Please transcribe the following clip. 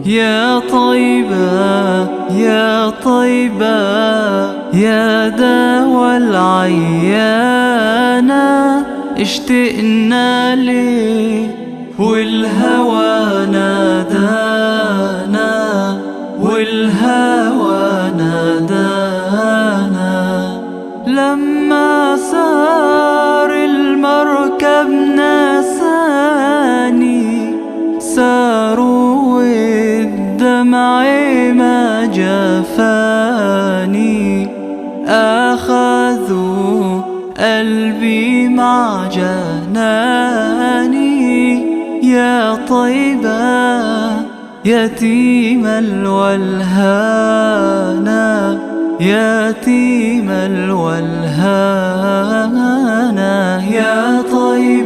يا طيبة يا طيبة يا دوا العيانة، اشتقنا ليه والهوى نادانا، والهوى نادانا. لما سار المركب نساني، ساروا والدمع ما جفاني، أخذوا قلبي مع جناني. يا طيبة يتيم الولهانة، يتيم الولهانة. يا طيبة